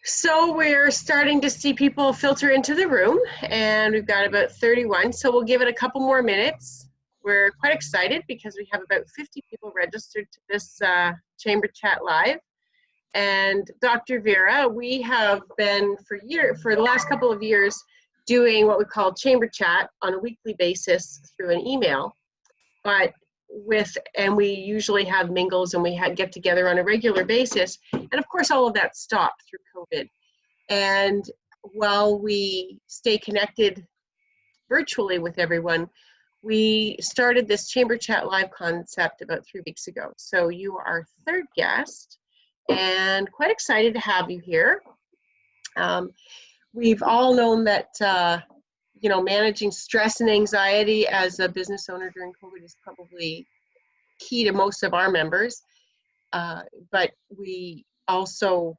So we're starting to see people filter into the room, and we've got about 31. So we'll give it a couple more minutes. We're quite excited because we have about 50 people registered to this Chamber Chat Live. And Dr. Vera, we have been for the last couple of years doing what we call Chamber Chat on a weekly basis through an email. And we usually have mingles and we get together on a regular basis. And of course, all of that stopped through COVID. And while we stay connected virtually with everyone, we started this Chamber Chat Live concept about 3 weeks ago. So you are our third guest and quite excited to have you here. We've all known that managing stress and anxiety as a business owner during COVID is probably key to most of our members. But we also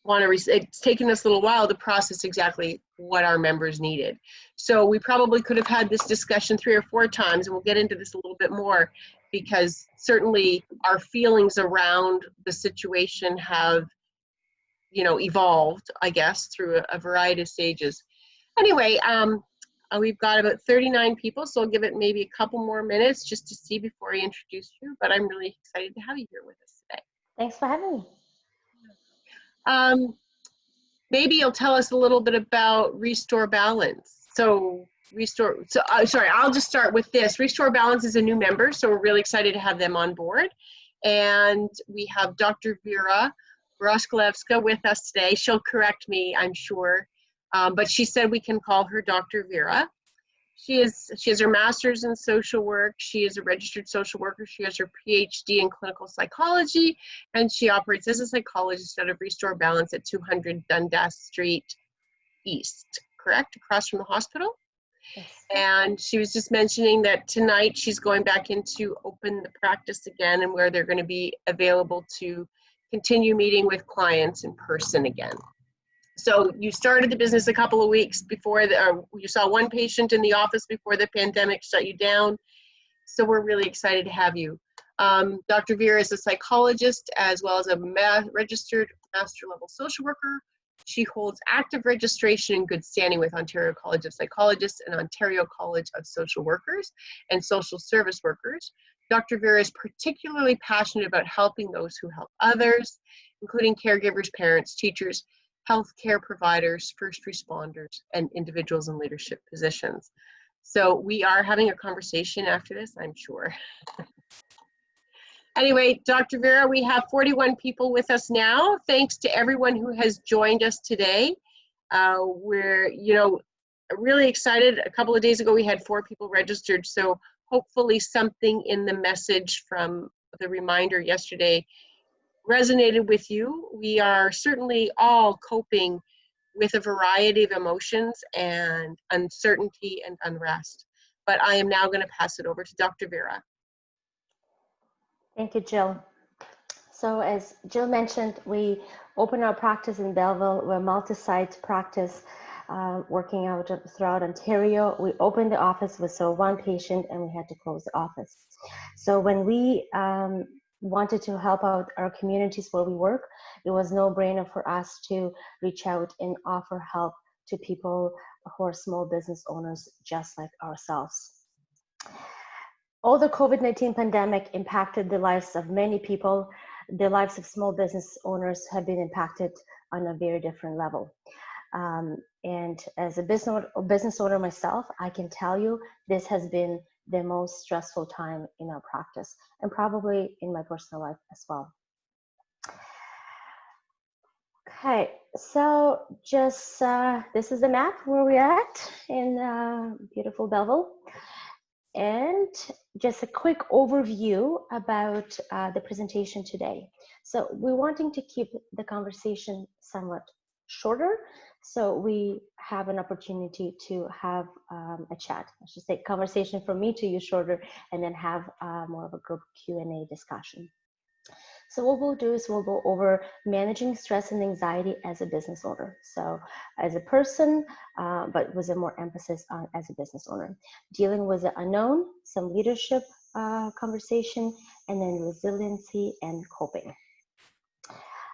it's taken us a little while to process exactly what our members needed. So we probably could have had this discussion 3 or 4 times, and we'll get into this a little bit more, because certainly our feelings around the situation have, evolved, I guess, through a variety of stages. Anyway, we've got about 39 people, so I'll give it maybe a couple more minutes just to see before I introduce you, but I'm really excited to have you here with us today. Thanks for having me. Maybe you'll tell us a little bit about Restore Balance. I'll just start with this. Restore Balance is a new member, so we're really excited to have them on board. And we have Dr. Vera Broszkolewska with us today. She'll correct me, I'm sure, but she said we can call her Dr. Vera. She has her master's in social work. She is a registered social worker. She has her PhD in clinical psychology, and she operates as a psychologist out of Restore Balance at 200 Dundas Street East, correct? Across from the hospital? Yes. And she was just mentioning that tonight she's going back in to open the practice again, and where they're going to be available to continue meeting with clients in person again. So you started the business a couple of weeks before, you saw one patient in the office before the pandemic shut you down. So we're really excited to have you. Dr. Vera is a psychologist as well as a registered master level social worker. She holds active registration in good standing with Ontario College of Psychologists and Ontario College of Social Workers and Social Service Workers. Dr. Vera is particularly passionate about helping those who help others, including caregivers, parents, teachers, healthcare providers, first responders, and individuals in leadership positions. So we are having a conversation after this, I'm sure. Anyway, Dr. Vera, we have 41 people with us now. Thanks to everyone who has joined us today. We're, really excited. A couple of days ago, we had 4 people registered. So hopefully something in the message from the reminder yesterday resonated with you. We are certainly all coping with a variety of emotions and uncertainty and unrest. But I am now going to pass it over to Dr. Vera. Thank you, Jill. So as Jill mentioned, we opened our practice in Belleville. We're a multi-site practice working out throughout Ontario. We opened the office with 1 patient and we had to close the office. So when we wanted to help out our communities where we work, it was no-brainer for us to reach out and offer help to people who are small business owners just like ourselves. All the COVID-19 pandemic impacted the lives of many people. The lives of small business owners have been impacted on a very different level. And as a business owner myself, I can tell you this has been the most stressful time in our practice and probably in my personal life as well. Okay, so just this is the map where we're at in beautiful Belleville. And just a quick overview about the presentation today. So we're wanting to keep the conversation somewhat shorter, so we have an opportunity to have a chat. I should say conversation from me to you shorter, and then have more of a group Q&A discussion. So what we'll do is we'll go over managing stress and anxiety as a business owner. So as a person, but with a more emphasis on as a business owner. Dealing with the unknown, some leadership conversation, and then resiliency and coping.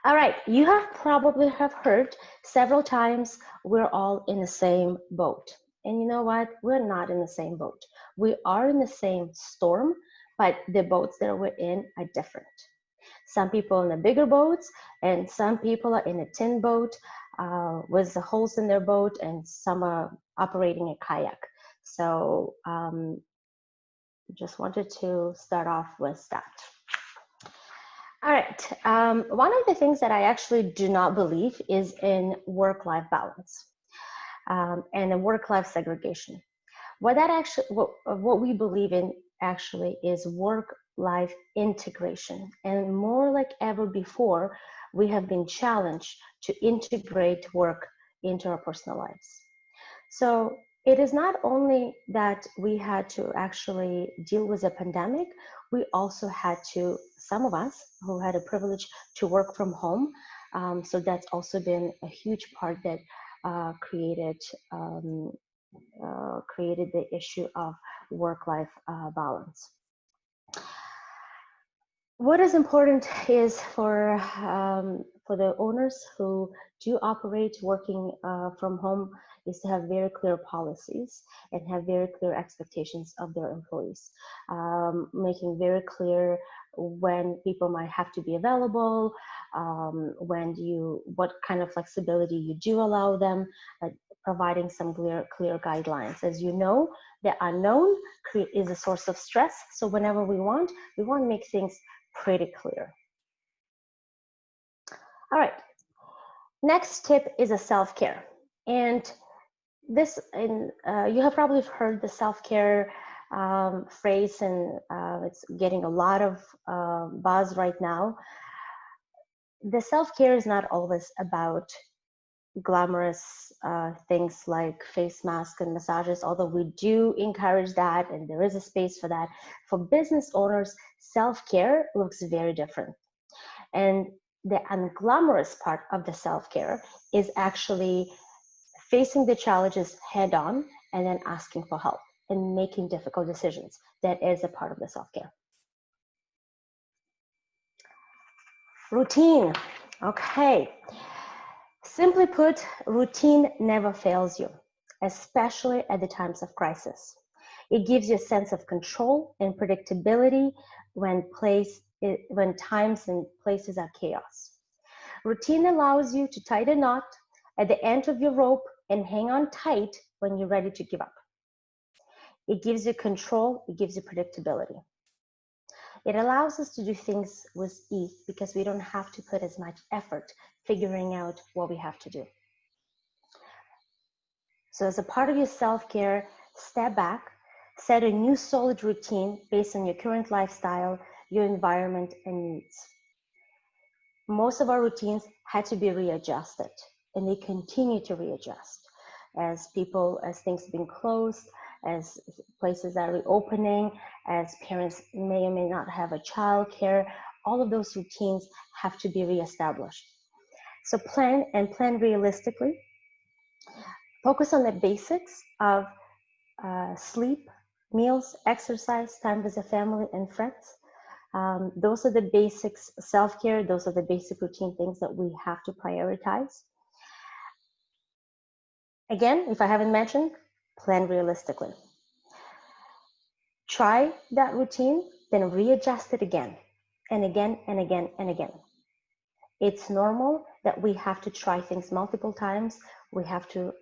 All right, you have probably have heard several times we're all in the same boat. And you know what? We're not in the same boat. We are in the same storm, but the boats that we're in are different. Some people in the bigger boats, and some people are in a tin boat with the holes in their boat, and some are operating a kayak. So just wanted to start off with that. All right. One of the things that I actually do not believe is in work-life balance and a work-life segregation. What we believe in actually is work-life integration, and more like ever before, we have been challenged to integrate work into our personal lives. So it is not only that we had to actually deal with a pandemic, we also had to, some of us who had a privilege to work from home. So that's also been a huge part that created the issue of work-life balance. What is important is for the owners who do operate working from home is to have very clear policies and have very clear expectations of their employees, making very clear when people might have to be available, what kind of flexibility you do allow them, providing some clear guidelines. As you know, the unknown is a source of stress. So whenever we want to make things pretty clear. All right, next tip is a self-care. And this, you have probably heard the self-care phrase, and it's getting a lot of buzz right now. The self-care is not always about glamorous things like face masks and massages, although we do encourage that and there is a space for that. For business owners, self-care looks very different. And the unglamorous part of the self-care is actually facing the challenges head on and then asking for help and making difficult decisions. That is a part of the self-care. Routine. Okay. Simply put, routine never fails you, especially at the times of crisis. It gives you a sense of control and predictability when times and places are chaos. Routine allows you to tie the knot at the end of your rope and hang on tight when you're ready to give up. It gives you control, it gives you predictability. It allows us to do things with ease because we don't have to put as much effort figuring out what we have to do. So as a part of your self-care, step back, set a new solid routine based on your current lifestyle, your environment, and needs. Most of our routines had to be readjusted, and they continue to readjust as things have been closed, as places are reopening, as parents may or may not have a child care. All of those routines have to be reestablished. So plan realistically. Focus on the basics of sleep, meals, exercise, time with the family and friends. Those are the basics, self-care, those are the basic routine things that we have to prioritize. Again, if I haven't mentioned, plan realistically. Try that routine, then readjust it again and again and again and again. It's normal that we have to try things multiple times. We have to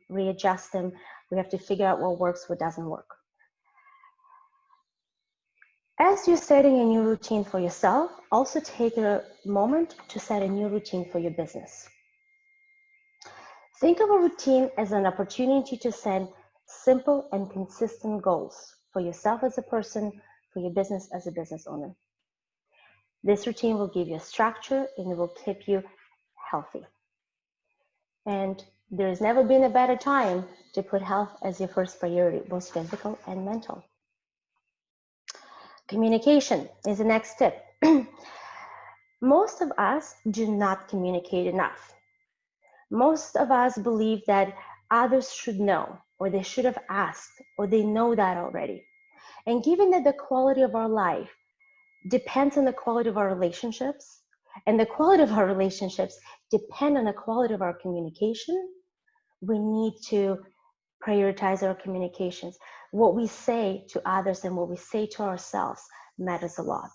readjust them. We have to figure out what works, what doesn't work. As you're setting a new routine for yourself, also take a moment to set a new routine for your business. Think of a routine as an opportunity to set simple and consistent goals for yourself as a person, for your business as a business owner. This routine will give you a structure and it will keep you healthy. And there's never been a better time to put health as your first priority, both physical and mental. Communication is the next tip. Most of us do not communicate enough. Most of us believe that others should know, or they should have asked, or they know that already. And given that the quality of our life depends on the quality of our relationships, and the quality of our relationships depend on the quality of our communication, we need to prioritize our communications. What we say to others and what we say to ourselves matters a lot.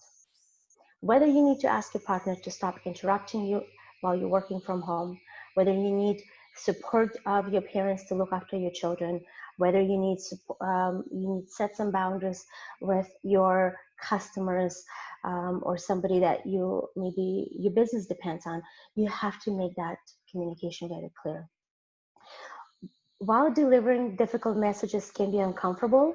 Whether you need to ask your partner to stop interrupting you while you're working from home, whether you need support of your parents to look after your children, whether you need to set some boundaries with your customers or somebody that maybe your business depends on, you have to make that communication very clear. While delivering difficult messages can be uncomfortable,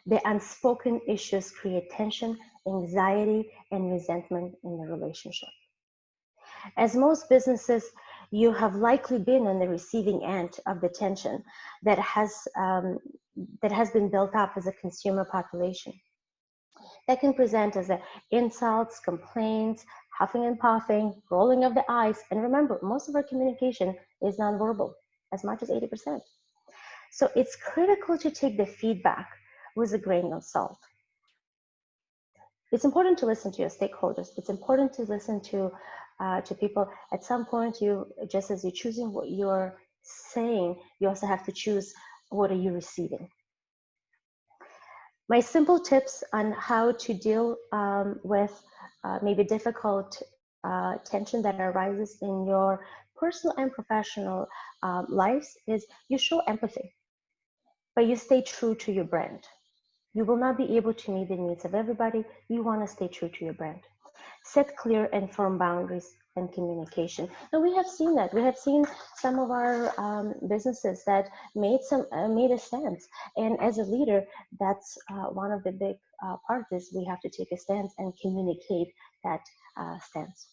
the unspoken issues create tension, anxiety, and resentment in the relationship. As most businesses, you have likely been on the receiving end of the tension that has been built up as a consumer population. That can present as insults, complaints, huffing and puffing, rolling of the eyes, and remember, most of our communication is nonverbal, as much as 80%. So it's critical to take the feedback with a grain of salt. It's important to listen to your stakeholders. It's important to listen to people. At some point, just as you're choosing what you're saying, you also have to choose what are you receiving. My simple tips on how to deal with maybe difficult tension that arises in your personal and professional lives is you show empathy, but you stay true to your brand. You will not be able to meet the needs of everybody. You want to stay true to your brand. Set clear and firm boundaries and communication. And we have seen that. We have seen some of our businesses that made a stance. And as a leader, that's one of the big parts is we have to take a stance and communicate that stance.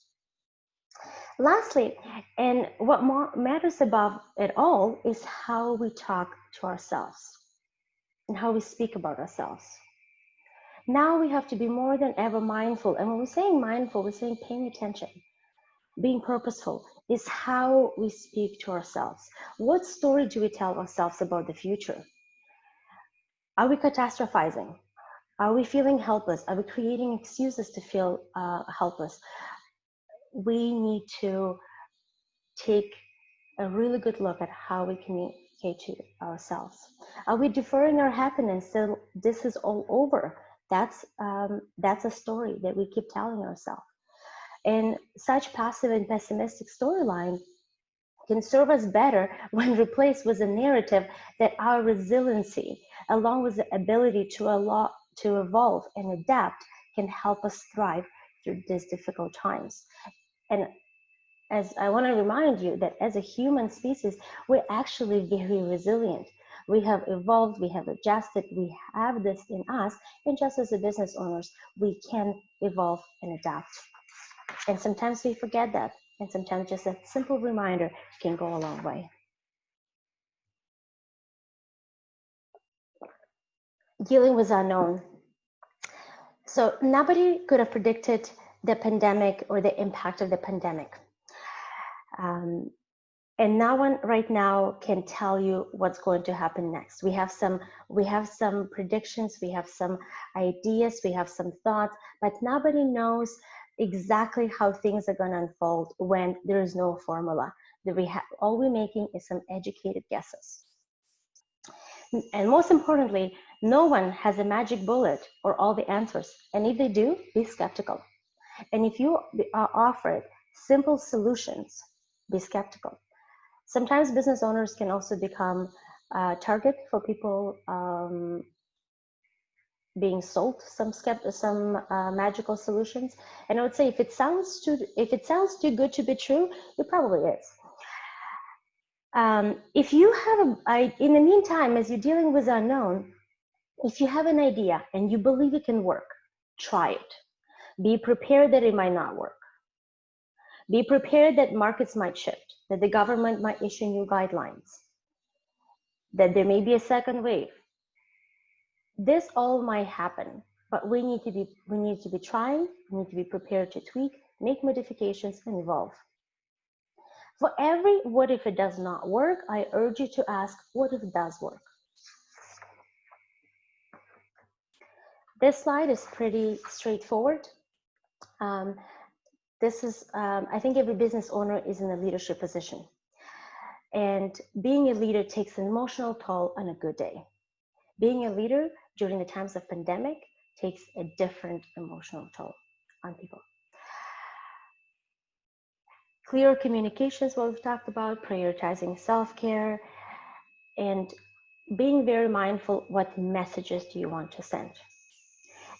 Lastly, and what matters above it all is how we talk to ourselves and how we speak about ourselves. Now we have to be more than ever mindful. And when we're saying mindful, we're saying paying attention. Being purposeful is how we speak to ourselves. What story do we tell ourselves about the future? Are we catastrophizing? Are we feeling helpless? Are we creating excuses to feel helpless? We need to take a really good look at how we communicate to ourselves. Are we deferring our happiness till this is all over? That's a story that we keep telling ourselves. And such passive and pessimistic storyline can serve us better when replaced with a narrative that our resiliency, along with the ability to evolve and adapt, can help us thrive through these difficult times. And as I want to remind you that as a human species, we're actually very resilient. We have evolved, we have adjusted, we have this in us, and just as a business owners, we can evolve and adapt. And sometimes we forget that, and sometimes just a simple reminder can go a long way. Dealing with unknown. So nobody could have predicted the pandemic or the impact of the pandemic. And no one right now can tell you what's going to happen next. We have some predictions, we have some ideas, we have some thoughts, but nobody knows exactly how things are going to unfold when there is no formula. All we're making is some educated guesses. And most importantly, no one has a magic bullet or all the answers. And if they do, be skeptical. And if you are offered simple solutions, be skeptical. Sometimes business owners can also become a target for people being sold some magical solutions. And I would say if it sounds too good to be true, it probably is. If you have in the meantime, as you're dealing with unknown, if you have an idea and you believe it can work, try it. Be prepared that it might not work. Be prepared that markets might shift, that the government might issue new guidelines, that there may be a second wave. This all might happen, but we need to be trying, we need to be prepared to tweak, make modifications, and evolve. For every what if it does not work, I urge you to ask, what if it does work? This slide is pretty straightforward. this is, I think every business owner is in a leadership position. And being a leader takes an emotional toll on a good day. Being a leader during the times of pandemic takes a different emotional toll on people. Clear communications, what we've talked about, prioritizing self-care, and being very mindful what messages do you want to send.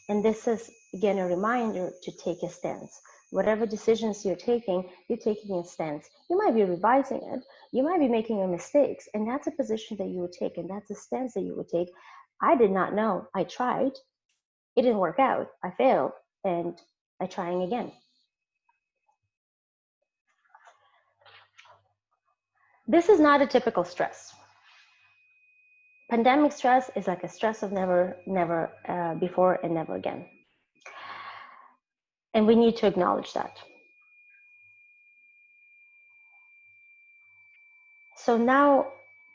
And this is, again, a reminder to take a stance. Whatever decisions you're taking a stance. You might be revising it, you might be making mistakes, and that's a position that you would take, and that's a stance that you would take. I did not know, I tried, it didn't work out, I failed, and I'm trying again. This is not a typical stress. Pandemic stress is like a stress of never before and never again. And we need to acknowledge that. So now,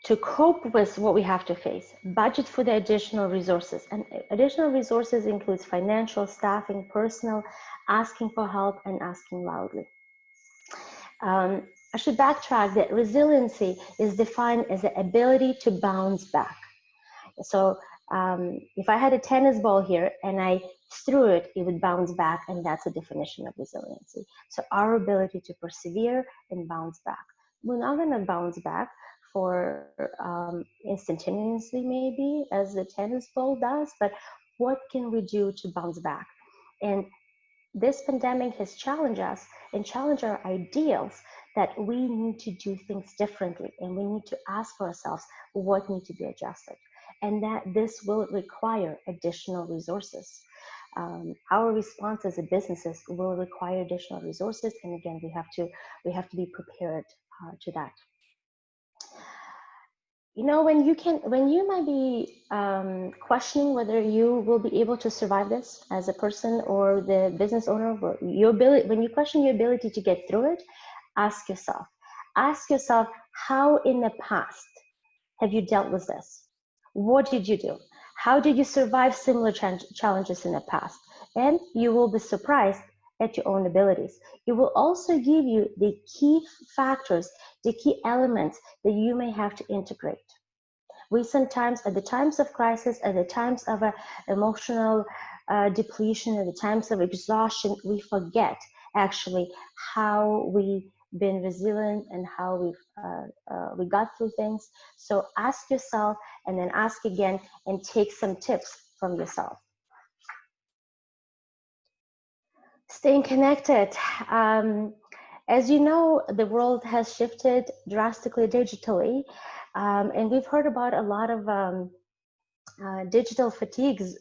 to cope with what we have to face, budget for the additional resources. And additional resources includes financial, staffing, personal, asking for help, and asking loudly. I should backtrack that resiliency is defined as the ability to bounce back. So if I had a tennis ball here and I threw it, it would bounce back, and that's a definition of resiliency. So our ability to persevere and bounce back. We're not going to bounce back for instantaneously maybe as the tennis ball does, but what can we do to bounce back? And this pandemic has challenged us and challenged our ideals that we need to do things differently, and we need to ask for ourselves what needs to be adjusted, and that this will require additional resources. Our response as a businesses will require additional resources, and again, we have to be prepared to that. You know, when you might be questioning whether you will be able to survive this as a person or the business owner, when you question your ability to get through it, ask yourself how in the past have you dealt with this? What did you do? How did you survive similar challenges in the past? And you will be surprised at your own abilities. It will also give you the key factors, the key elements that you may have to integrate. We sometimes, at the times of crisis, at the times of emotional depletion, at the times of exhaustion, we forget actually how we've been resilient and how we got through things. So ask yourself, and then ask again, and take some tips from yourself. Staying connected. As you know, the world has shifted drastically digitally, and we've heard about a lot of digital fatigues.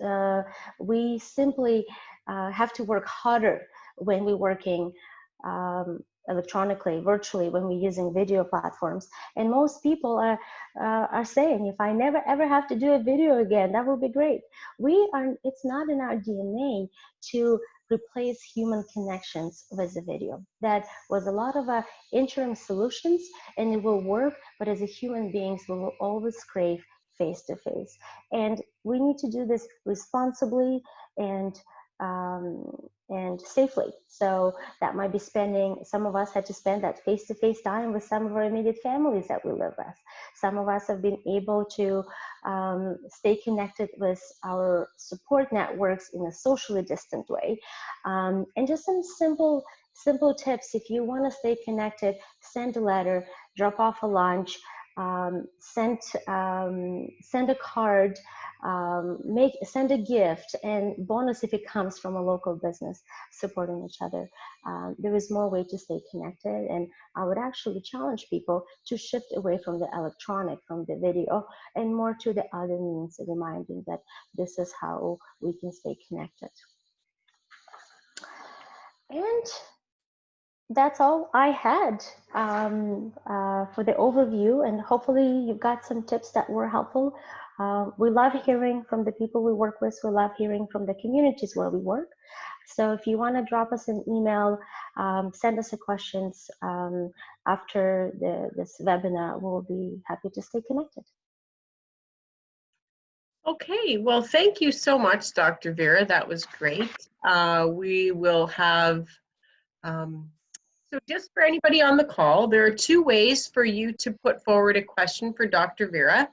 We simply have to work harder when we're working electronically, virtually, when we're using video platforms. And most people are saying, if I never ever have to do a video again, that will be great. It's not in our DNA to replace human connections with the video. That was a lot of interim solutions, and it will work, but as a human beings, we will always crave face-to-face. And we need to do this responsibly and safely. So that might be some of us had to spend that face-to-face time with some of our immediate families that we live with. Some of us have been able to stay connected with our support networks in a socially distant way. And just some simple tips. If you want to stay connected, send a letter, drop off a lunch, send a card, send a gift, and bonus if it comes from a local business, supporting each other. There is more way to stay connected, and I would actually challenge people to shift away from the electronic, from the video, and more to the other means, reminding that this is how we can stay connected. And that's all I had for the overview, and hopefully you got some tips that were helpful. We love hearing from the people we work with. We love hearing from the communities where we work. So if you want to drop us an email, send us a questions after this webinar, we'll be happy to stay connected. Okay, well, thank you so much, Dr. Vera. That was great. We will have So just for anybody on the call, there are two ways for you to put forward a question for Dr. Vera.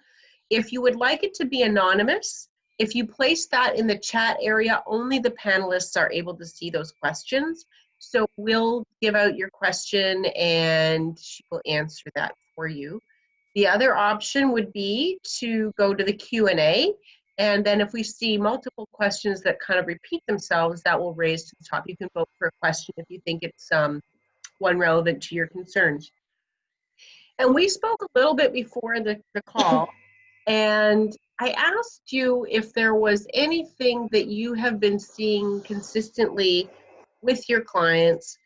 If you would like it to be anonymous, if you place that in the chat area, only the panelists are able to see those questions. So we'll give out your question and she will answer that for you. The other option would be to go to the Q&A, and then if we see multiple questions that kind of repeat themselves, that will raise to the top. You can vote for a question if you think it's one relevant to your concerns. And we spoke a little bit before the call, and I asked you if there was anything that you have been seeing consistently with your clients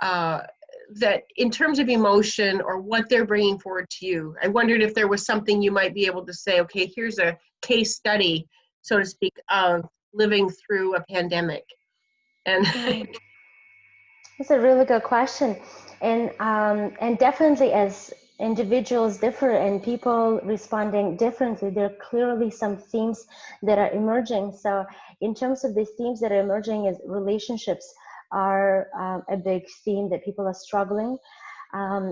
that in terms of emotion or what they're bringing forward to you. I wondered if there was something you might be able to say, okay, here's a case study, so to speak, of living through a pandemic. And That's a really good question. And definitely as individuals differ and people responding differently, there are clearly some themes that are emerging. So in terms of the themes that are emerging, is relationships are a big theme that people are struggling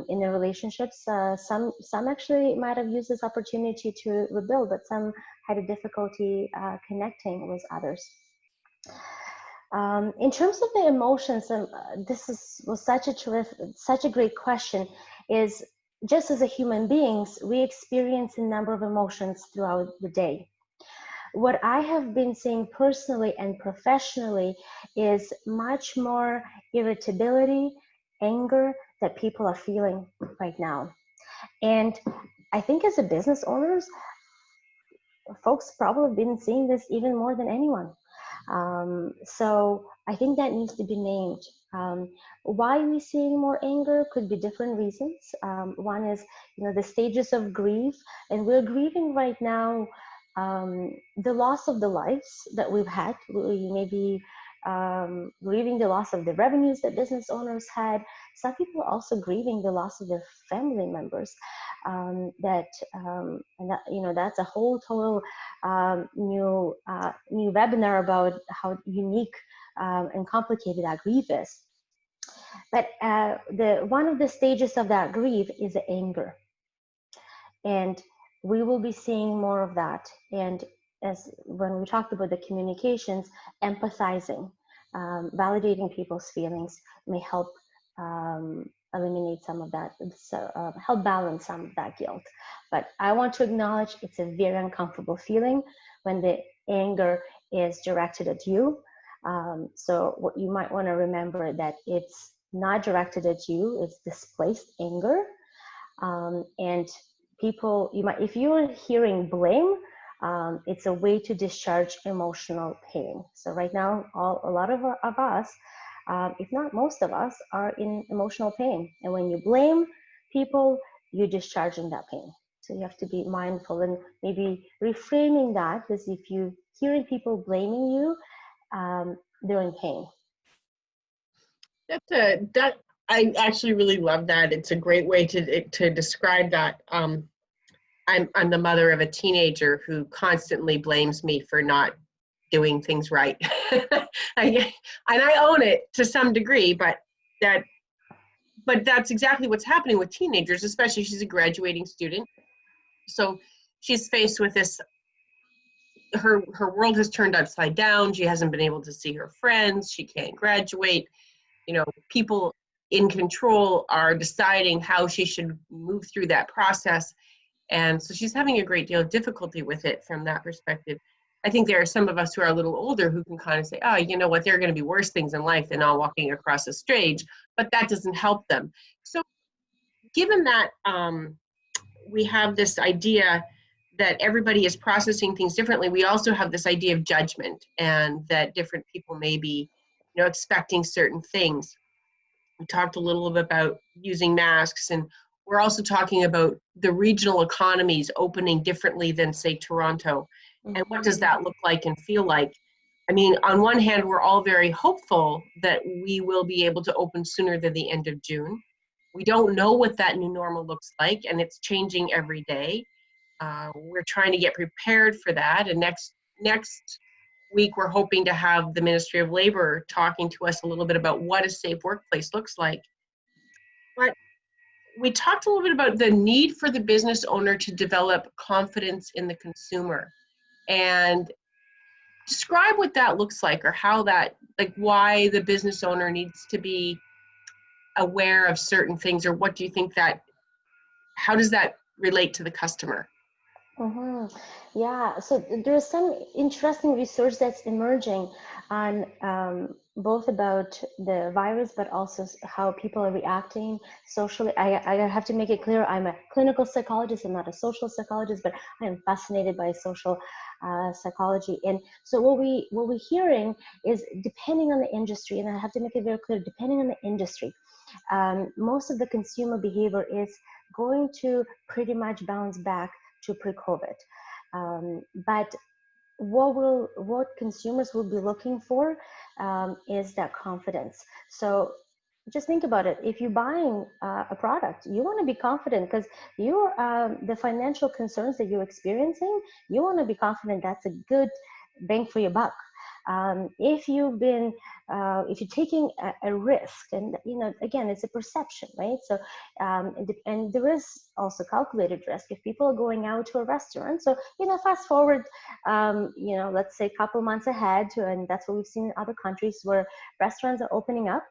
in their relationships. Some actually might have used this opportunity to rebuild, but some had a difficulty connecting with others. In terms of the emotions, was such a great question, is just as a human beings, we experience a number of emotions throughout the day. What I have been seeing personally and professionally is much more irritability, anger that people are feeling right now. And I think as a business owners, folks probably been seeing this even more than anyone. So I think that needs to be named. Why are we seeing more anger? Could be different reasons. One is, the stages of grief, and we're grieving right now the loss of the lives that we've had. We may be grieving the loss of the revenues that business owners had. Some people are also grieving the loss of their family members. That's a whole total new webinar about how unique and complicated that grief is. But one of the stages of that grief is the anger, and we will be seeing more of that. And as when we talked about the communications, empathizing, validating people's feelings may help eliminate some of that, help balance some of that guilt. But I want to acknowledge it's a very uncomfortable feeling when the anger is directed at you. So what you might want to remember that it's not directed at you, it's displaced anger. And people, if you're hearing blame, it's a way to discharge emotional pain. So right now, a lot of us, if not most of us, are in emotional pain. And when you blame people, you're discharging that pain. So you have to be mindful and maybe reframing that, because if you're hearing people blaming you, they're in pain. I actually really love that. It's a great way to describe that. I'm the mother of a teenager who constantly blames me for not doing things right. And I own it to some degree, but that's exactly what's happening with teenagers, especially she's a graduating student. So she's faced with this, her world has turned upside down. She hasn't been able to see her friends. She can't graduate. People in control are deciding how she should move through that process. And so she's having a great deal of difficulty with it from that perspective. I think there are some of us who are a little older who can kind of say, oh, you know what, there are going to be worse things in life than not walking across a stage, but that doesn't help them. So given that we have this idea that everybody is processing things differently, we also have this idea of judgment, and that different people may be expecting certain things. We talked a little bit about using masks, and we're also talking about the regional economies opening differently than, say, Toronto. And what does that look like and feel like? I mean, on one hand, we're all very hopeful that we will be able to open sooner than the end of June. We don't know what that new normal looks like, and it's changing every day. We're trying to get prepared for that. And next week, we're hoping to have the Ministry of Labor talking to us a little bit about what a safe workplace looks like. But we talked a little bit about the need for the business owner to develop confidence in the consumer, and describe what that looks like, or how that, like, why the business owner needs to be aware of certain things, or what do you think that, how does that relate to the customer? Mm-hmm. Yeah, so there's some interesting research that's emerging on both about the virus, but also how people are reacting socially. I have to make it clear, I'm a clinical psychologist, I'm not a social psychologist, but I am fascinated by social psychology. And so what we're hearing is, depending on the industry, and I have to make it very clear, depending on the industry, most of the consumer behavior is going to pretty much bounce back to pre-COVID. But what consumers will be looking for is that confidence. So just think about it. If you're buying a product, you want to be confident, because you the financial concerns that you're experiencing, you want to be confident that's a good bang for your buck. If you've been if you're taking a risk, and again, it's a perception, right? So and there is also calculated risk if people are going out to a restaurant. So fast forward let's say a couple months ahead, and that's what we've seen in other countries where restaurants are opening up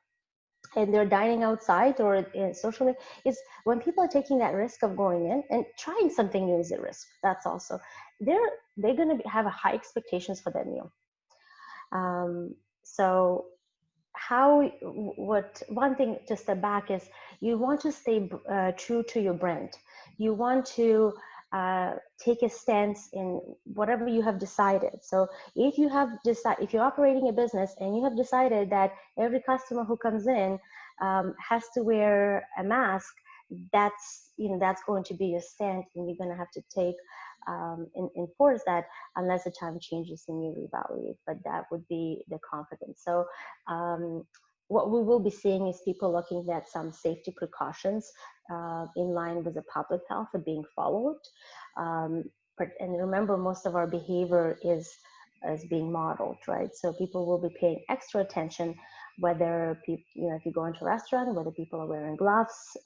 and they're dining outside or socially, is when people are taking that risk of going in and trying something new is a risk. That's also, they're going to have a high expectations for that meal. So one thing to step back is, you want to stay true to your brand. You want to take a stance in whatever you have decided. So if you're operating a business and you have decided that every customer who comes in has to wear a mask, that's going to be your stance, and you're going to have to take enforce that unless the time changes and you reevaluate. But that would be the confidence. So what we will be seeing is people looking at some safety precautions in line with the public health are being followed. And remember, most of our behavior is being modeled, right? So people will be paying extra attention, whether people, if you go into a restaurant, whether people are wearing gloves.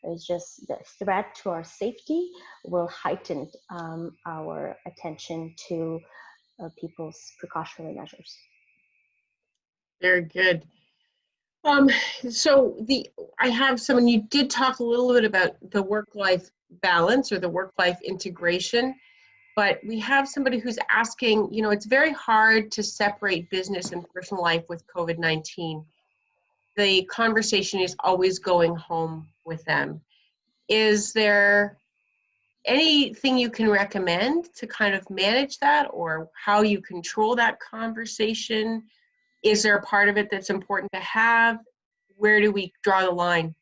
It's just the threat to our safety will heighten our attention to people's precautionary measures. Very good. So I have someone, you did talk a little bit about the work-life balance or the work-life integration, but we have somebody who's asking, it's very hard to separate business and personal life with COVID-19. The conversation is always going home with them. Is there anything you can recommend to kind of manage that, or how you control that conversation? Is there a part of it that's important to have? Where do we draw the line?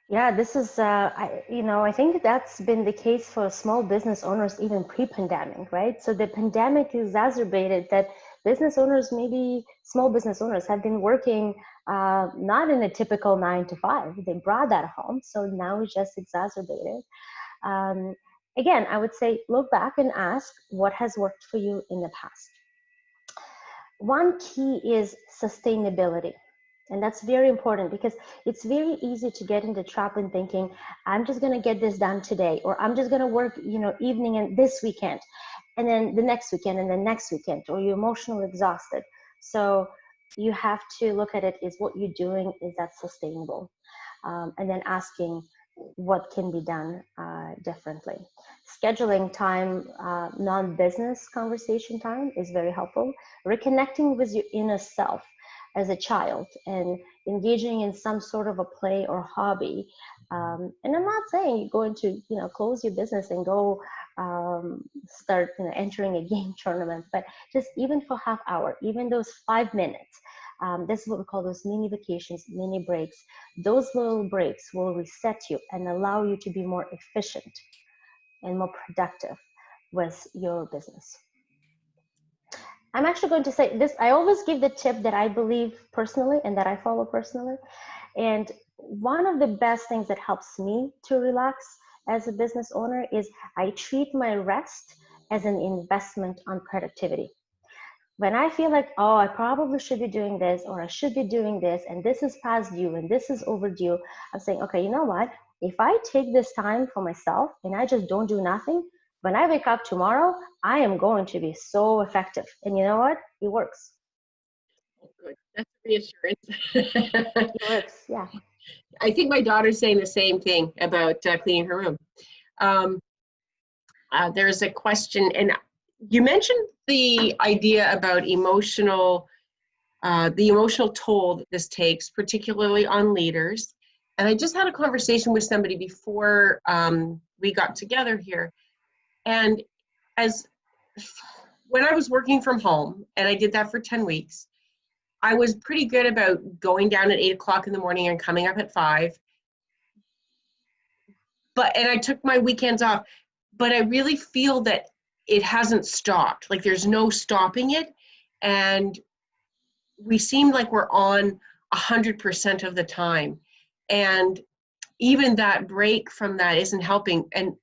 Yeah, this is, I think that's been the case for small business owners even pre-pandemic, right? So the pandemic exacerbated that business owners, maybe small business owners, have been working not in a typical 9 to 5. They brought that home. So now it's just exacerbated. Again, I would say, look back and ask what has worked for you in the past. One key is sustainability. And that's very important, because it's very easy to get into trap in thinking, I'm just going to get this done today, or I'm just going to work, evening and this weekend, and then the next weekend, and then next weekend, or you're emotionally exhausted. So you have to look at it, is what you're doing, is that sustainable? And then asking what can be done differently. Scheduling time, non-business conversation time is very helpful. Reconnecting with your inner self as a child and engaging in some sort of a play or hobby. And I'm not saying you're going to, close your business and go start, entering a game tournament, but just even for half hour, even those 5 minutes, this is what we call those mini vacations, mini breaks. Those little breaks will reset you and allow you to be more efficient and more productive with your business. I'm actually going to say this. I always give the tip that I believe personally and that I follow personally. And one of the best things that helps me to relax as a business owner is I treat my rest as an investment on productivity. When I feel like, oh, I probably should be doing this, or I should be doing this, and this is past due, and this is overdue, I'm saying, okay, you know what? If I take this time for myself and I just don't do nothing, when I wake up tomorrow, I am going to be so effective. And you know what? It works. Oh, good. That's reassurance. It works, yeah. I think my daughter's saying the same thing about cleaning her room. Um, there's a question, and you mentioned the idea about the emotional toll that this takes, particularly on leaders. And I just had a conversation with somebody before we got together here. And when I was working from home, and I did that for 10 weeks, I was pretty good about going down at 8 o'clock in the morning and coming up at 5. And I took my weekends off, but I really feel that it hasn't stopped. Like there's no stopping it. And we seem like we're on 100% of the time. And even that break from that isn't helping. And,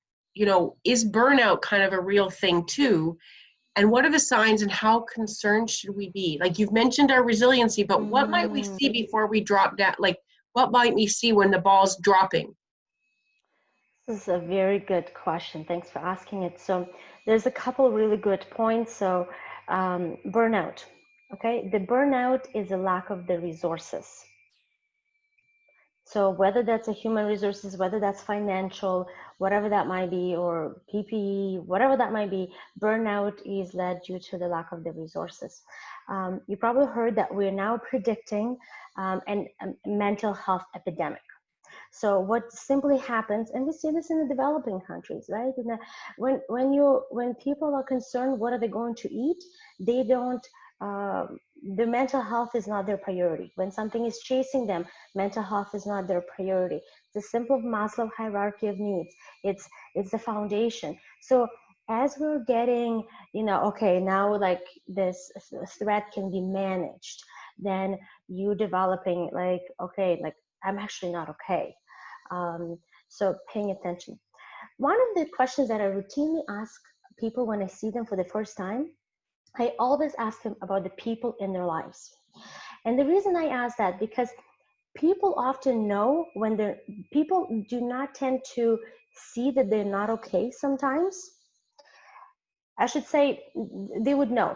is burnout kind of a real thing too? And what are the signs and how concerned should we be? Like you've mentioned our resiliency, but what might we see before we drop down? Like what might we see when the ball's dropping? This is a very good question. Thanks for asking it. So there's a couple really good points. So burnout, okay? The burnout is a lack of the resources. So whether that's a human resources, whether that's financial, whatever that might be, or PPE, whatever that might be, burnout is led due to the lack of the resources. You probably heard that we're now predicting a mental health epidemic. So what simply happens, and we see this in the developing countries, right? When people are concerned, what are they going to eat? They don't. The mental health is not their priority. When something is chasing them, mental health is not their priority. It's a simple Maslow hierarchy of needs. It's the foundation. So as we're getting, okay, now like this threat can be managed, then you developing like, okay, like I'm actually not okay. So paying attention. One of the questions that I routinely ask people when I see them for the first time, I always ask them about the people in their lives. And the reason I ask that, because people often know when people do not tend to see that they're not okay sometimes. I should say they would know.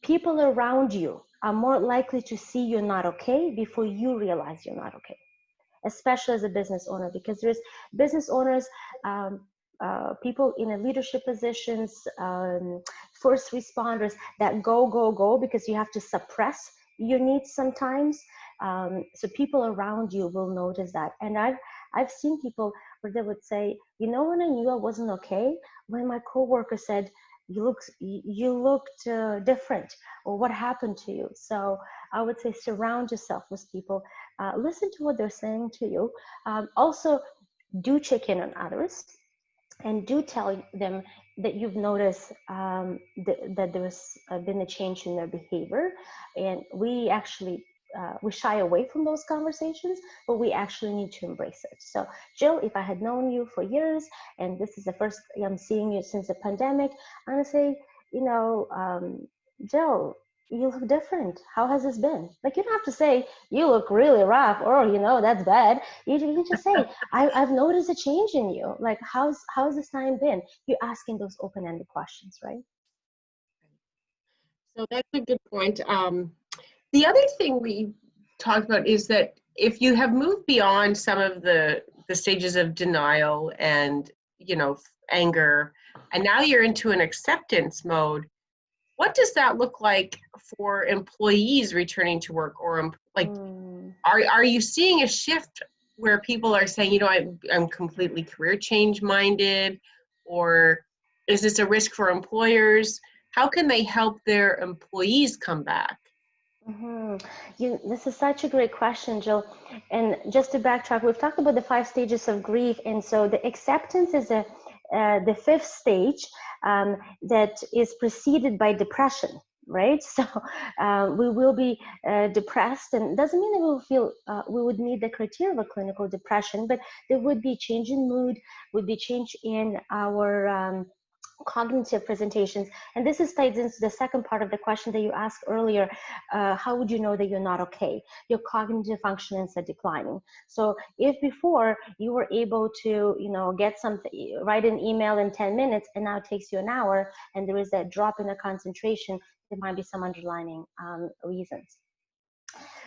People around you are more likely to see you're not okay before you realize you're not okay, especially as a business owner, because there's business owners, people in a leadership positions, first responders that go because you have to suppress your needs sometimes. So people around you will notice that. And I've seen people where they would say, when I knew I wasn't okay, when my coworker said, you looked different, or what happened to you? So I would say surround yourself with people, listen to what they're saying to you. Also, do check in on others, and do tell them that you've noticed that there's been a change in their behavior. And we actually we shy away from those conversations, but we actually need to embrace it. So Jill, if I had known you for years and this is the first I'm seeing you since the pandemic, I'm gonna say, Jill, you look different. How has this been? Like, you don't have to say you look really rough, or that's bad. You can just say, I've noticed a change in you. Like, how's this time been? You're asking those open-ended questions, right? So that's a good point. The other thing we talked about is that if you have moved beyond some of the stages of denial and, anger, and now you're into an acceptance mode, what does that look like for employees returning to work? Or are you seeing a shift where people are saying, I'm completely career change minded, or is this a risk for employers? How can they help their employees come back? This is such a great question, Jill. And just to backtrack, we've talked about the 5 stages of grief. And so the acceptance is the 5th stage that is preceded by depression, right? So we will be depressed, and doesn't mean that we will feel, we would meet the criteria of a clinical depression, but there would be change in mood, would be change in our cognitive presentations. And this is tied into the second part of the question that you asked earlier. How would you know that you're not okay? Your cognitive functions are declining. So if before you were able to, get something, write an email in 10 minutes, and now it takes you an hour, and there is that drop in the concentration, there might be some underlying reasons.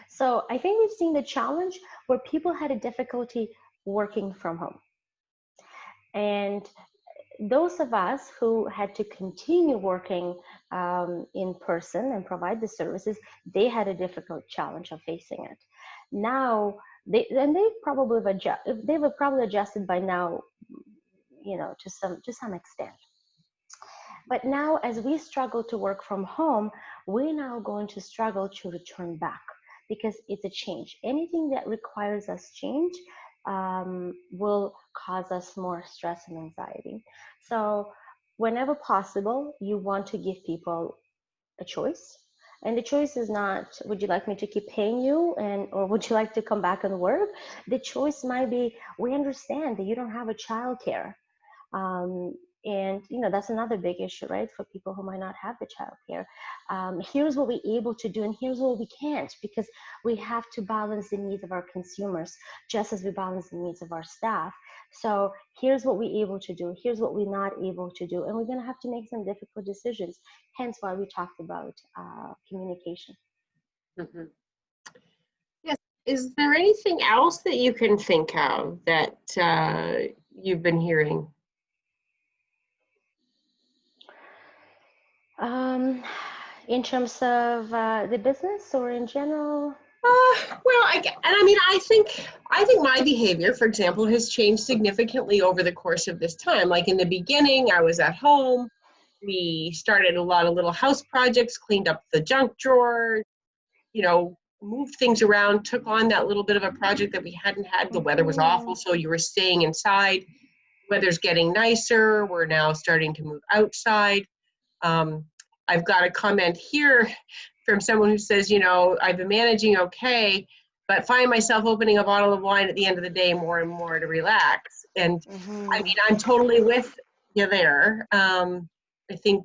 So I think we've seen the challenge where people had a difficulty working from home. And those of us who had to continue working in person and provide the services, they had a difficult challenge of facing it. Now, they probably adjusted by now, to some extent. But now, as we struggle to work from home, we're now going to struggle to return back, because it's a change. Anything that requires us change will cause us more stress and anxiety. So whenever possible, you want to give people a choice. And the choice is not, would you like me to keep paying you, or would you like to come back and work? The choice might be, we understand that you don't have a childcare. And that's another big issue, right, for people who might not have the childcare. Here's what we're able to do, and here's what we can't, because we have to balance the needs of our consumers just as we balance the needs of our staff. So here's what we're able to do, here's what we're not able to do, and we're going to have to make some difficult decisions. Hence why we talked about communication. Mm-hmm. Yes. Is there anything else that you can think of that you've been hearing? In terms of the business, or in general? Well, I think my behavior, for example, has changed significantly over the course of this time. Like in the beginning, I was at home. We started a lot of little house projects, cleaned up the junk drawer, moved things around, took on that little bit of a project that we hadn't had. The weather was awful, so you were staying inside. Weather's getting nicer. We're now starting to move outside. I've got a comment here from someone who says, I've been managing okay, but find myself opening a bottle of wine at the end of the day more and more to relax. And I'm totally with you there. I think,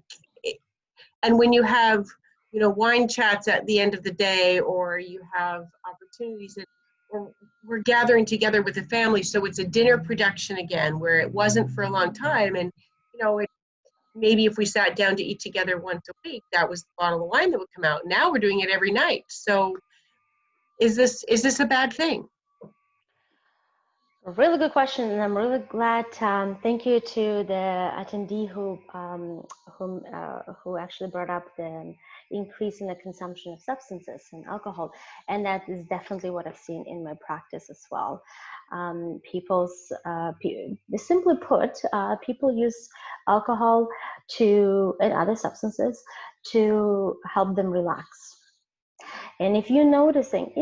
and when you have, wine chats at the end of the day, or you have opportunities that, or we're gathering together with the family, so it's a dinner production again, where it wasn't for a long time. And, maybe if we sat down to eat together once a week, that was the bottle of wine that would come out. Now we're doing it every night. So is this a bad thing? A really good question, and I'm really glad. Thank you to the attendee who actually brought up the increase in the consumption of substances and alcohol, and that is definitely what I've seen in my practice as well. Simply put, people use alcohol and other substances to help them relax. And if you're noticing,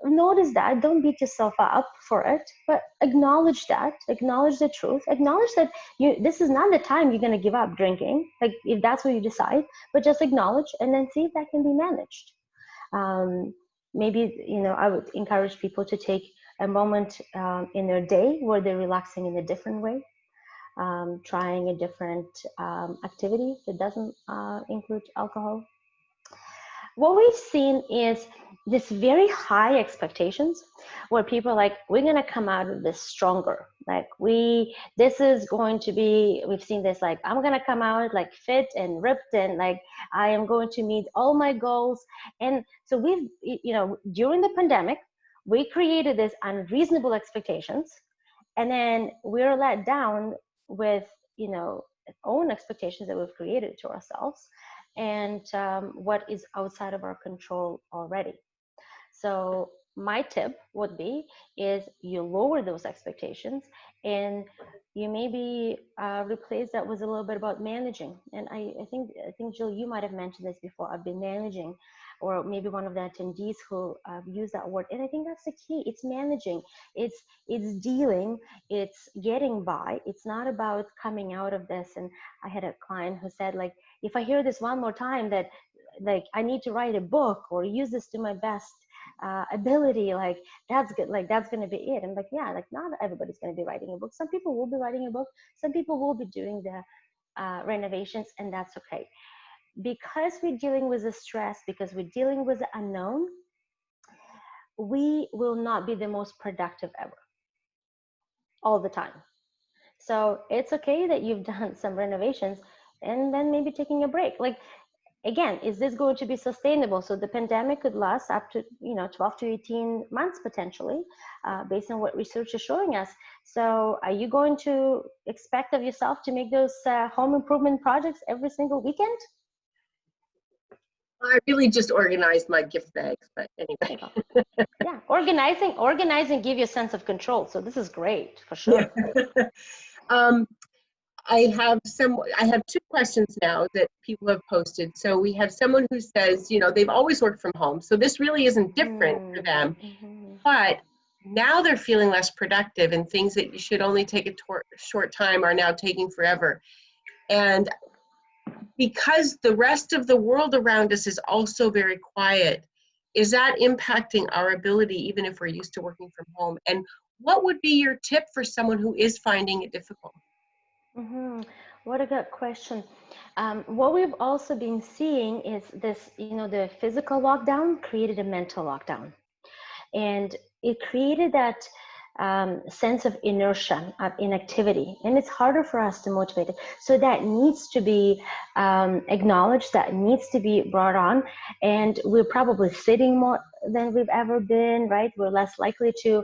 notice that, don't beat yourself up for it, but acknowledge the truth, acknowledge that this is not the time you're going to give up drinking, like if that's what you decide, but just acknowledge and then see if that can be managed. Maybe, I would encourage people to take a moment in their day where they're relaxing in a different way, trying a different activity that doesn't include alcohol. What we've seen is this very high expectations where people are like, we're going to come out of this stronger. Like this is going to be, we've seen this, like, I'm going to come out like fit and ripped, and like, I am going to meet all my goals. And so we've, during the pandemic, we created this unreasonable expectations, and then we're let down with, own expectations that we've created to ourselves, and what is outside of our control already. So my tip would be is you lower those expectations, and you maybe replace that with a little bit about managing. And I think Jill, you might have mentioned this before. I've been managing, or maybe one of the attendees who used that word. And I think that's the key. It's managing. It's dealing. It's getting by. It's not about coming out of this. And I had a client who said, like, if I hear this one more time that, like, I need to write a book or use this to my best ability, like that's good, like that's going to be it. I'm like, yeah, like not everybody's going to be writing a book. Some people will be writing a book, some people will be doing the renovations, and that's okay. Because we're dealing with the stress, because we're dealing with the unknown, we will not be the most productive ever all the time. So it's okay that you've done some renovations and then maybe taking a break. Like, again, is this going to be sustainable? So the pandemic could last up to 12 to 18 months potentially, based on what research is showing us. So are you going to expect of yourself to make those home improvement projects every single weekend? I really just organized my gift bags, but anyway. Yeah, organizing give you a sense of control. So this is great for sure. Yeah. I have two questions now that people have posted. So we have someone who says, they've always worked from home, so this really isn't different for them, but now they're feeling less productive, and things that you should only take a short time are now taking forever. And because the rest of the world around us is also very quiet, is that impacting our ability, even if we're used to working from home? And what would be your tip for someone who is finding it difficult? What a good question. What we've also been seeing is this, the physical lockdown created a mental lockdown. And it created that sense of inertia, of inactivity, and it's harder for us to motivate it. So that needs to be acknowledged, that needs to be brought on, and we're probably sitting more than we've ever been, right? We're less likely to,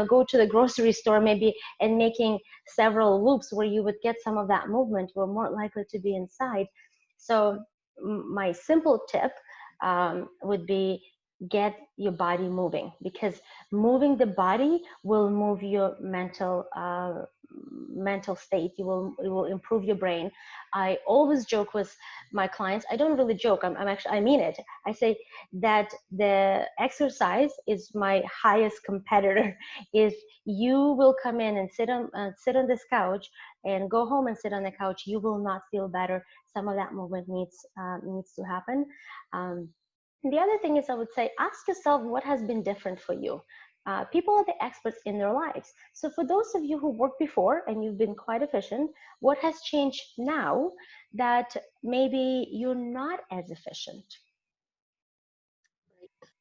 go to the grocery store maybe and making several loops where you would get some of that movement. We're more likely to be inside. So my simple tip would be get your body moving, because moving the body will move your mental state. It will improve your brain. I always joke with my clients. I don't really joke. I mean it. I say that the exercise is my highest competitor. If you will come in and sit on this couch and go home and sit on the couch, you will not feel better. Some of that movement needs to happen. The other thing is, I would say, ask yourself what has been different for you. People are the experts in their lives. So for those of you who worked before and you've been quite efficient, what has changed now that maybe you're not as efficient?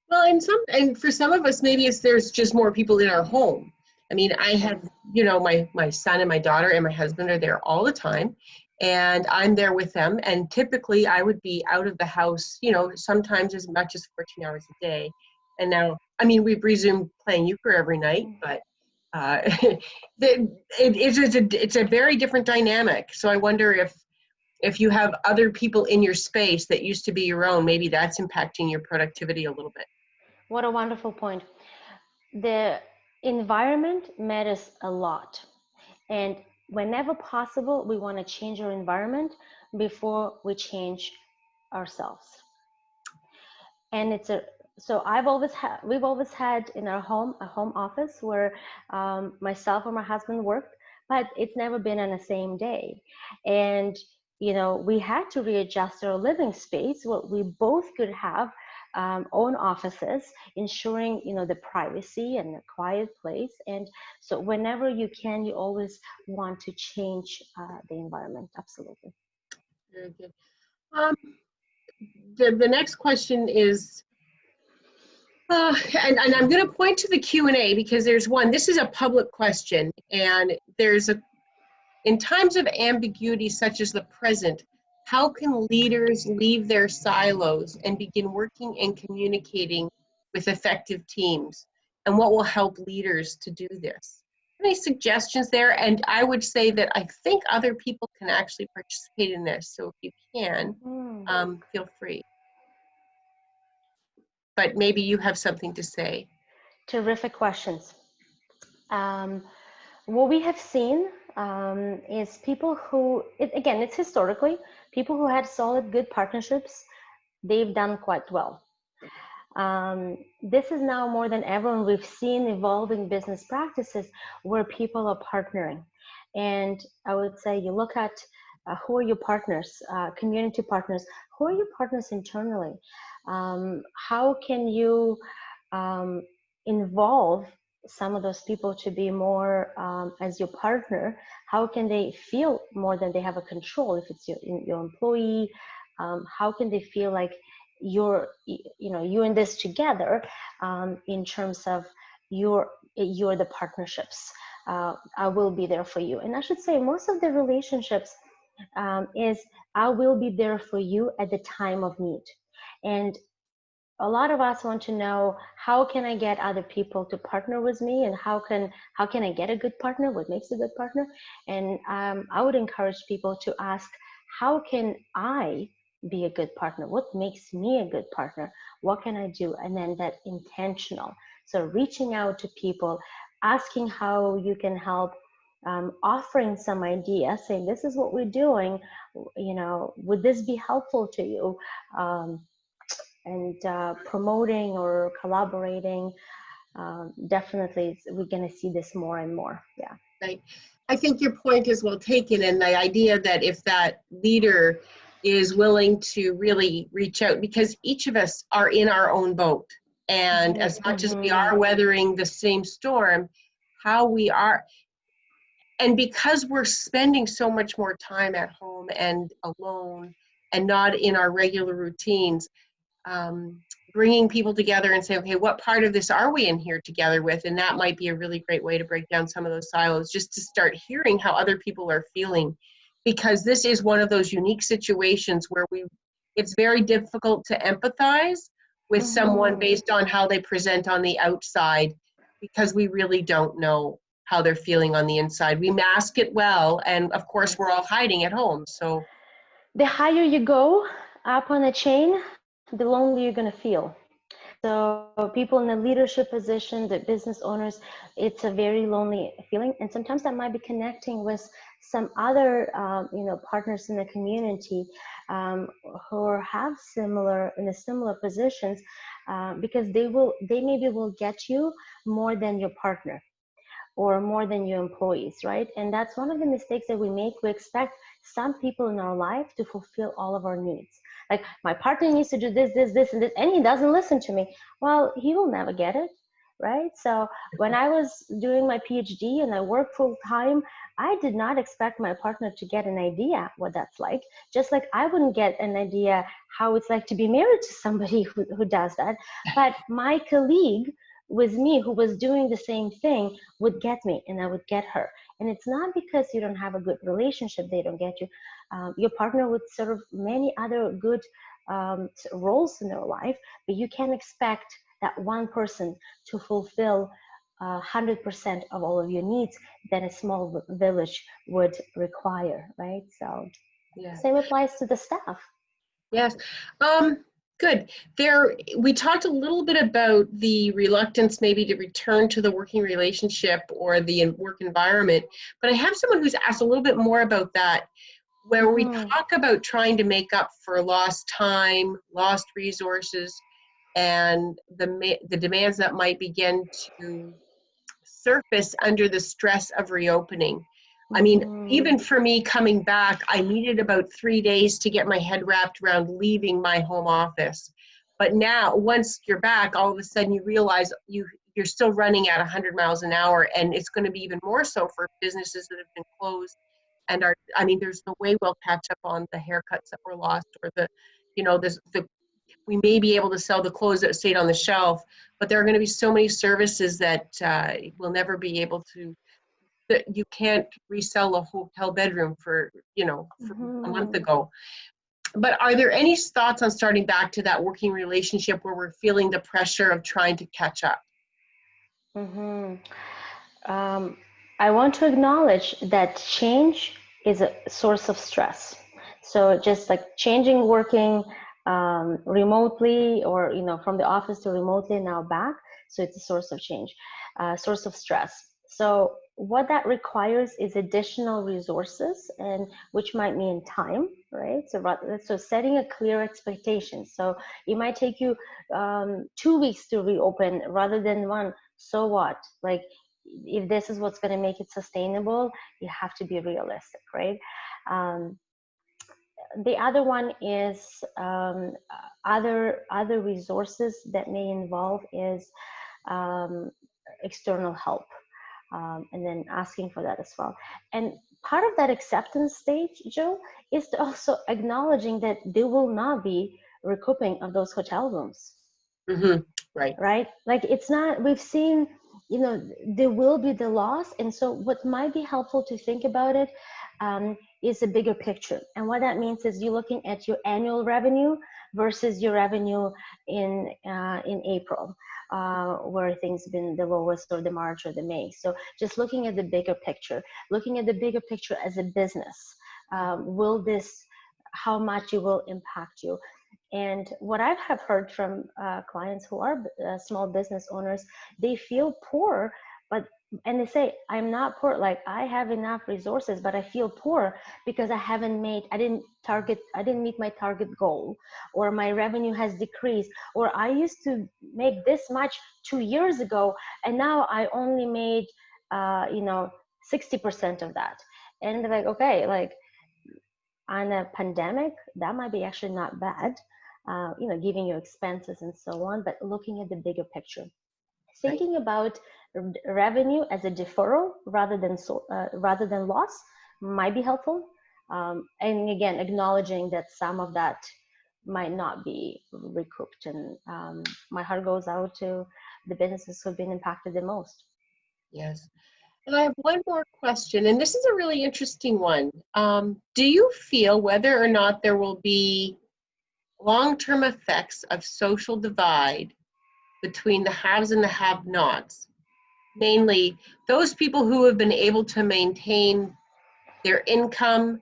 Well, and for some of us, maybe there's just more people in our home. I mean, I have, my son and my daughter and my husband are there all the time, and I'm there with them. And typically I would be out of the house, sometimes as much as 14 hours a day. And now, I mean, we've resumed playing euchre every night, but it's a very different dynamic. So I wonder if you have other people in your space that used to be your own, maybe that's impacting your productivity a little bit. What a wonderful point. The environment matters a lot. And whenever possible, we want to change our environment before we change ourselves. And we've always had in our home a home office where myself or my husband worked, but it's never been on the same day. And we had to readjust our living space where we both could have own offices, ensuring the privacy and a quiet place. And so whenever you can, you always want to change the environment. Absolutely. Very good. The next question is, and I'm going to point to the Q&A because there's one. This is a public question, and in times of ambiguity such as the present, how can leaders leave their silos and begin working and communicating with effective teams? And what will help leaders to do this? Any suggestions there? And I would say that I think other people can actually participate in this. So if you can, feel free. But maybe you have something to say. Terrific questions. What we have seen is people who, again, it's historically, people who had solid, good partnerships, they've done quite well. This is now more than ever, and we've seen evolving business practices where people are partnering. And I would say you look at who are your partners, community partners, who are your partners internally? How can you involve some of those people to be more as your partner. How can they feel more than they have a control? If it's your employee, how can they feel like you're in this together, in terms of you're the partnerships. I will be there for you. And I should say most of the relationships is I will be there for you at the time of need. And a lot of us want to know, how can I get other people to partner with me, and how can I get a good partner? What makes a good partner? And I would encourage people to ask, how can I be a good partner? What makes me a good partner? What can I do? And then that intentional. So reaching out to people, asking how you can help, offering some ideas, saying this is what we're doing. Would this be helpful to you? And promoting or collaborating, definitely we're going to see this more and more. Yeah. Right. I think your point is well taken, and the idea that if that leader is willing to really reach out, because each of us are in our own boat, and as much as we are weathering the same storm, how we are, and because we're spending so much more time at home and alone and not in our regular routines, bringing people together and say, okay, what part of this are we in here together with? And that might be a really great way to break down some of those silos, just to start hearing how other people are feeling. Because this is one of those unique situations where it's very difficult to empathize with someone based on how they present on the outside, because we really don't know how they're feeling on the inside. We mask it well, and of course we're all hiding at home. So the higher you go up on the chain, the lonelier you're going to feel. So people in the leadership position, the business owners, it's a very lonely feeling. And sometimes that might be connecting with some other, partners in the community, who have similar positions, because they maybe will get you more than your partner or more than your employees, right? And that's one of the mistakes that we make. We expect some people in our life to fulfill all of our needs. Like, my partner needs to do this, this, this, and this, and he doesn't listen to me. Well, he will never get it, right? So when I was doing my PhD and I worked full time, I did not expect my partner to get an idea what that's like. Just like I wouldn't get an idea how it's like to be married to somebody who does that. But my colleague with me, who was doing the same thing, would get me and I would get her. And it's not because you don't have a good relationship they don't get you. Your partner would serve many other good roles in their life, but you can't expect that one person to fulfill 100% of all of your needs that a small village would require, right? So yeah. Same applies to the staff. Yes. Good. We talked a little bit about the reluctance maybe to return to the working relationship or the work environment, but I have someone who's asked a little bit more about that, where we talk about trying to make up for lost time, lost resources, and the demands that might begin to surface under the stress of reopening. I mean, even for me coming back, I needed about 3 days to get my head wrapped around leaving my home office. But now, once you're back, all of a sudden you realize you're still running at 100 miles an hour, and it's going to be even more so for businesses that have been closed and there's no way we'll catch up on the haircuts that were lost, or we may be able to sell the clothes that stayed on the shelf, but there are going to be so many services that we'll never be able to. That you can't resell a hotel bedroom for a month ago. But are there any thoughts on starting back to that working relationship where we're feeling the pressure of trying to catch up? I want to acknowledge that change is a source of stress. So just like changing, working remotely, or from the office to remotely, now back, so it's a source of change, source of stress. So what that requires is additional resources, and which might mean time, right? So setting a clear expectation. So it might take you 2 weeks to reopen rather than one. So what? Like, if this is what's going to make it sustainable, you have to be realistic, right? the other one is other resources that may involve is um, external help, and then asking for that as well. And part of that acceptance stage, Joe, is to also acknowledging that there will not be recouping of those hotel rooms. Mm-hmm. Right. Right? Like it's not, we've seen, you know, there will be the loss. And so what might be helpful to think about it is a bigger picture. And what that means is you're looking at your annual revenue versus your revenue in April, where things been the lowest, or the March or the May. So just looking at the bigger picture, as a business, will this, how much it will impact you. And what I have heard from clients who are small business owners, they feel poor, and they say, I'm not poor, like I have enough resources, but I feel poor because I didn't meet my target goal, or my revenue has decreased, or I used to make this much 2 years ago, and now I only made, 60% of that. And they're like, okay, like on a pandemic, that might be actually not bad, giving you expenses and so on, but looking at the bigger picture. Thinking about revenue as a deferral rather than loss might be helpful. And again, acknowledging that some of that might not be recouped. And my heart goes out to the businesses who've been impacted the most. Yes. And I have one more question, and this is a really interesting one. Do you feel whether or not there will be long-term effects of social divide between the haves and the have-nots? Mainly those people who have been able to maintain their income,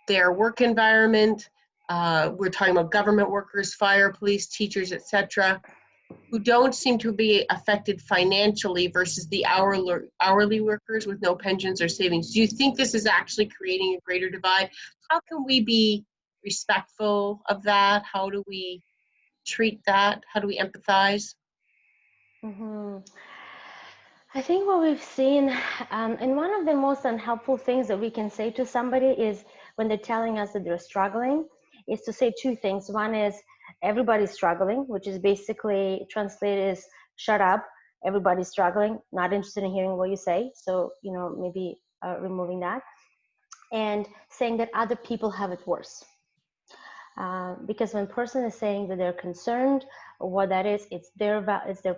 their work environment. We're talking about government workers, fire, police, teachers, etc., who don't seem to be affected financially versus the hourly workers with no pensions or savings. Do you think this is actually creating a greater divide? How can we be respectful of that? How do we treat that? How do we empathize? Mm-hmm. I think what we've seen, and one of the most unhelpful things that we can say to somebody is when they're telling us that they're struggling, is to say two things. One is everybody's struggling, which is basically translated as shut up, everybody's struggling, not interested in hearing what you say. So, maybe removing that, and saying that other people have it worse. Because when a person is saying that they're concerned, what that is, it's their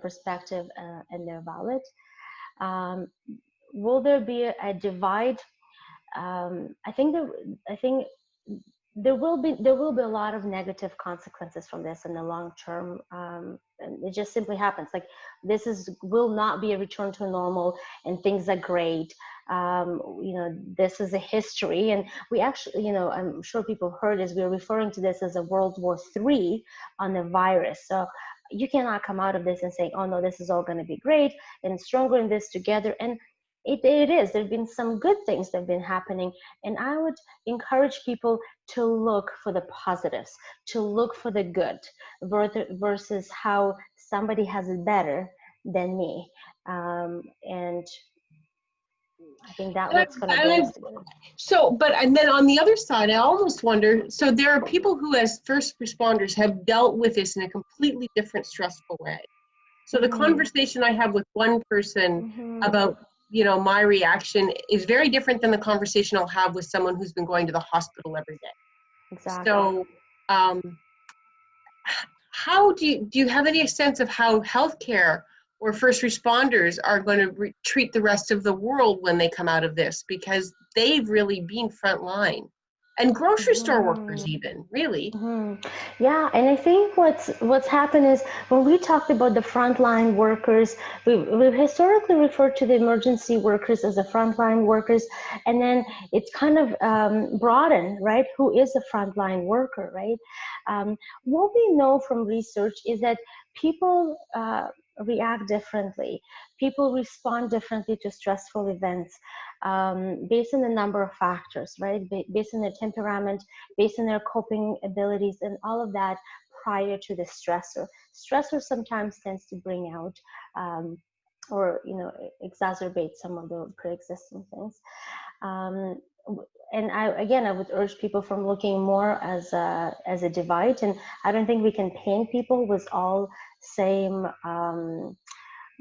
perspective, and they're valid. Will there be a divide? I think there will be a lot of negative consequences from this in the long term. And it just simply happens. Like will not be a return to normal, and things are great. This is a history, and we actually, I'm sure people heard this. We're referring to this as a World War III on the virus. So you cannot come out of this and say, oh no, this is all going to be great and stronger in this together. And it is. There have been some good things that have been happening, and I would encourage people to look for the positives, to look for the good, versus how somebody has it better than me. And I think that's what's going to bring us together. So, and then on the other side, I almost wonder, so there are people who as first responders have dealt with this in a completely different stressful way. So the conversation I have with one person about, my reaction is very different than the conversation I'll have with someone who's been going to the hospital every day. Exactly. So how do you have any sense of how healthcare or first responders are going to treat the rest of the world when they come out of this? Because they've really been frontline. And grocery store workers even, really. Yeah, and I think what's happened is when we talked about the frontline workers, we've historically referred to the emergency workers as the frontline workers, and then it's kind of broadened, right? Who is a frontline worker, right? What we know from research is that people react differently. People respond differently to stressful events, based on a number of factors, right? Based on their temperament, based on their coping abilities, and all of that prior to the stressor. Stressor sometimes tends to bring out or exacerbate some of the pre-existing things. and I would urge people from looking more as a divide. And I don't think we can paint people with all same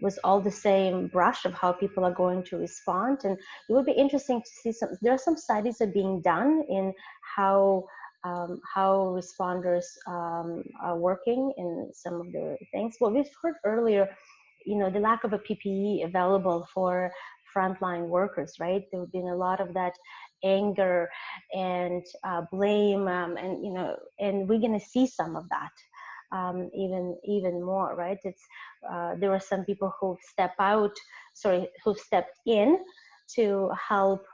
with all the same brush of how people are going to respond. And it would be interesting to see there are some studies that are being done in how responders are working in some of the things. What we've heard earlier, the lack of a PPE available for frontline workers, right? There have been a lot of that anger and blame, and we're going to see some of that even more, right? There are some people who've stepped in to help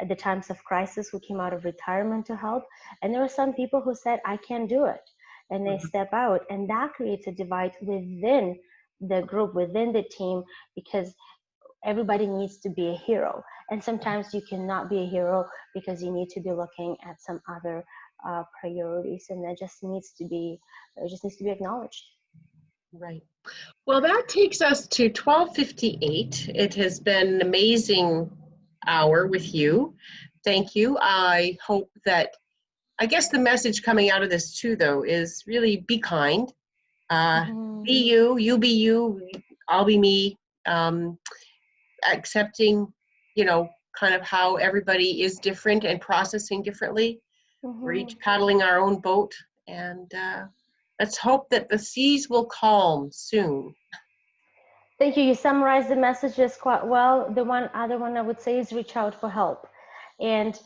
at the times of crisis, who came out of retirement to help. And there were some people who said, I can't do it. And they step out, and that creates a divide within the group, within the team, because everybody needs to be a hero. And sometimes you cannot be a hero because you need to be looking at some other priorities, and that just needs to be acknowledged. Right. Well, that takes us to 12:58. It has been an amazing hour with you. Thank you. I hope that, I guess the message coming out of this too, though, is really be kind. Be you, you be you, I'll be me. Accepting, kind of how everybody is different and processing differently. We're each paddling our own boat, and let's hope that the seas will calm soon. Thank you. You summarized the messages quite well. The other one I would say is reach out for help. And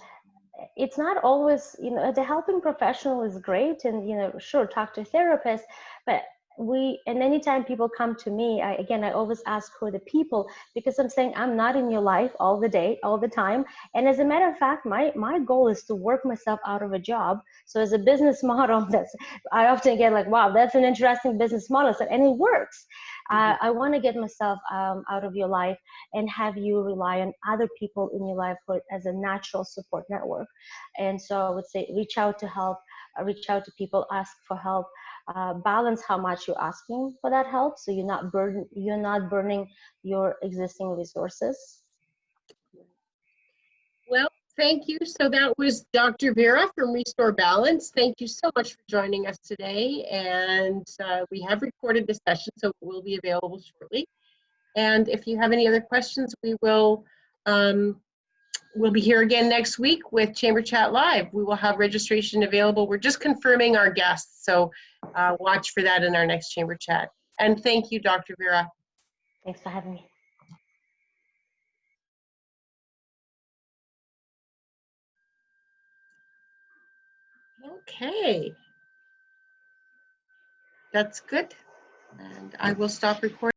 it's not always, the helping professional is great, and, sure, talk to a therapist, but and anytime people come to me, I always ask who are the people, because I'm saying I'm not in your life all the day, all the time. And as a matter of fact, my goal is to work myself out of a job. So as a business model, I often get like, wow, that's an interesting business model. And it works. I want to get myself out of your life and have you rely on other people in your life as a natural support network. And so I would say reach out to help, reach out to people, ask for help. Balance how much you're asking for that help, so you're not burning your existing resources. Well, thank you. So that was Dr. Vera from Restore Balance. Thank you so much for joining us today. And we have recorded this session, so it will be available shortly. And if you have any other questions, we'll be here again next week with Chamber Chat Live. We will have registration available. We're just confirming our guests, so watch for that in our next Chamber Chat. And thank you, Dr. Vera. Thanks for having me. Okay. That's good. And I will stop recording.